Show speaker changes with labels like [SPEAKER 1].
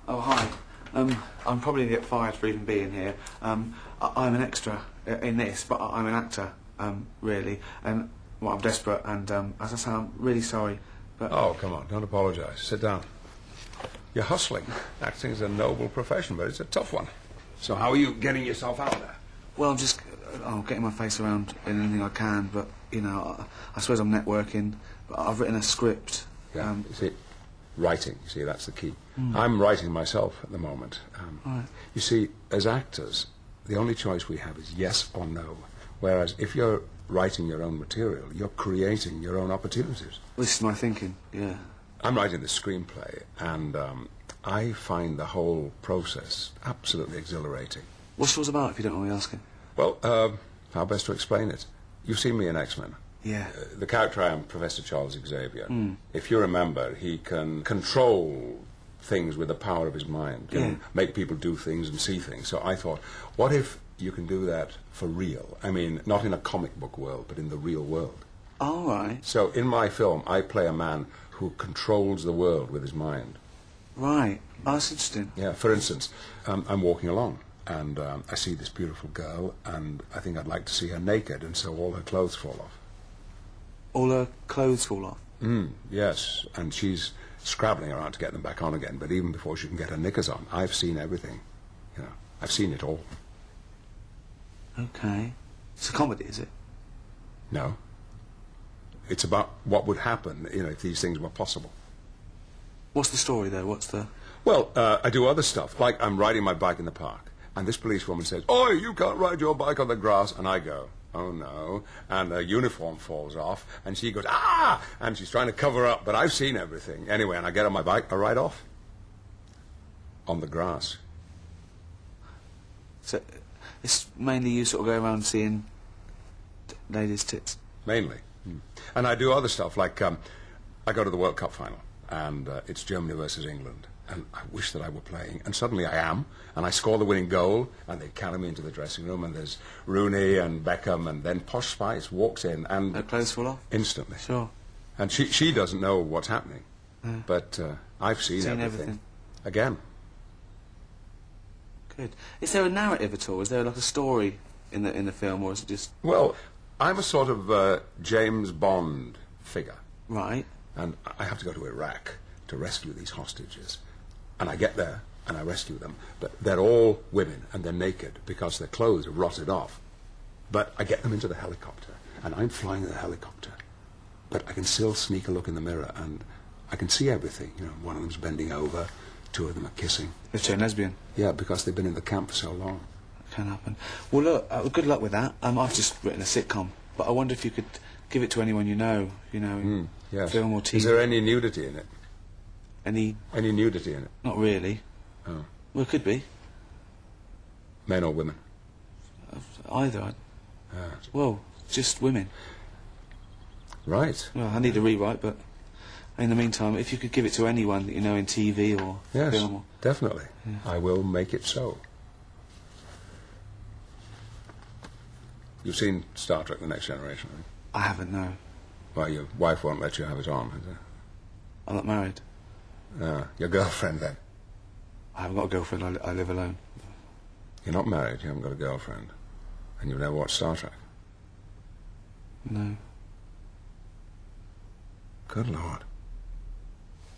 [SPEAKER 1] Oh, hi. I'm probably going to get fired for even being here. I'm an extra in this, but I'm an actor, really. And, well, I'm desperate, and, as I say, I'm really sorry, but...
[SPEAKER 2] Oh, come on, don't apologise. Sit down. You're hustling. Acting's a noble profession, but it's a tough one. So how are you getting yourself out there?
[SPEAKER 1] Well, I'm just getting my face around in anything I can, but, you know, I suppose I'm networking, but I've written a script.
[SPEAKER 2] Yeah, you see, writing, you see, that's the key. I'm writing myself at the moment.
[SPEAKER 1] Right.
[SPEAKER 2] You see, as actors, the only choice we have is yes or no. Whereas if you're writing your own material, you're creating your own opportunities.
[SPEAKER 1] This is my thinking, yeah.
[SPEAKER 2] I'm writing the screenplay, and I find the whole process absolutely exhilarating.
[SPEAKER 1] What's yours about, if you don't mind me asking?
[SPEAKER 2] Well, how best to explain it? You've seen me in X-Men.
[SPEAKER 1] Yeah.
[SPEAKER 2] The character I am, Professor Charles Xavier. If you remember, he can control things with the power of his mind, can make people do things and see things. So I thought, what if you can do that for real? I mean, not in a comic book world, but in the real world.
[SPEAKER 1] All right.
[SPEAKER 2] So in my film, I play a man who controls the world with his mind.
[SPEAKER 1] Right. Oh, that's interesting.
[SPEAKER 2] Yeah, for instance, I'm walking along, and I see this beautiful girl, and I think I'd like to see her naked, and so all her clothes fall off.
[SPEAKER 1] All her clothes fall off?
[SPEAKER 2] Yes, and she's scrabbling around to get them back on again, but even before she can get her knickers on, I've seen everything. You know, I've seen it all.
[SPEAKER 1] Okay. It's a comedy, is it?
[SPEAKER 2] No. It's about what would happen, you know, if these things were possible.
[SPEAKER 1] What's the story, though? What's the...
[SPEAKER 2] Well, I do other stuff, like I'm riding my bike in the park, and this policewoman says, "Oi, you can't ride your bike on the grass," and I go, "Oh no," and her uniform falls off, and she goes, "Ah!" and she's trying to cover up, but I've seen everything. Anyway, and I get on my bike, I ride off. On the grass.
[SPEAKER 1] So, it's mainly you sort of go around seeing ladies' tits?
[SPEAKER 2] Mainly. And I do other stuff, like I go to the World Cup final, and it's Germany versus England, and I wish that I were playing, and suddenly I am, and I score the winning goal, and they carry me into the dressing room, and there's Rooney and Beckham, and then Posh Spice walks in, and...
[SPEAKER 1] Her clothes fall off?
[SPEAKER 2] Instantly.
[SPEAKER 1] Sure.
[SPEAKER 2] And she doesn't know what's happening, but I've seen everything. Again.
[SPEAKER 1] Good. Is there a narrative at all? Is there like a story in the film, or is it just...
[SPEAKER 2] Well, I'm a sort of James Bond figure.
[SPEAKER 1] Right.
[SPEAKER 2] And I have to go to Iraq to rescue these hostages. And I get there, and I rescue them. But they're all women, and they're naked, because their clothes have rotted off. But I get them into the helicopter, and I'm flying the helicopter. But I can still sneak a look in the mirror, and I can see everything. You know, one of them's bending over, two of them are kissing.
[SPEAKER 1] They've turned lesbian?
[SPEAKER 2] Yeah, because they've been in the camp for so long.
[SPEAKER 1] Can happen. Well, look, good luck with that. I've just written a sitcom, but I wonder if you could give it to anyone you know,
[SPEAKER 2] yes.
[SPEAKER 1] film or TV.
[SPEAKER 2] Is there any nudity in it?
[SPEAKER 1] Any
[SPEAKER 2] nudity in it?
[SPEAKER 1] Not really.
[SPEAKER 2] Oh.
[SPEAKER 1] Well, it could be.
[SPEAKER 2] Men or women?
[SPEAKER 1] Either. Well, just women.
[SPEAKER 2] Right.
[SPEAKER 1] Well, I need a rewrite, but in the meantime, if you could give it to anyone that you know in TV or film or...
[SPEAKER 2] Definitely. Yeah. I will make it so. You've seen Star Trek: The Next Generation, right?
[SPEAKER 1] I haven't, no.
[SPEAKER 2] Well, your wife won't let you have it on, has it?
[SPEAKER 1] I'm not married.
[SPEAKER 2] Your girlfriend, then?
[SPEAKER 1] I haven't got a girlfriend, I live alone.
[SPEAKER 2] You're not married, you haven't got a girlfriend, and you've never watched Star Trek?
[SPEAKER 1] No.
[SPEAKER 2] Good Lord.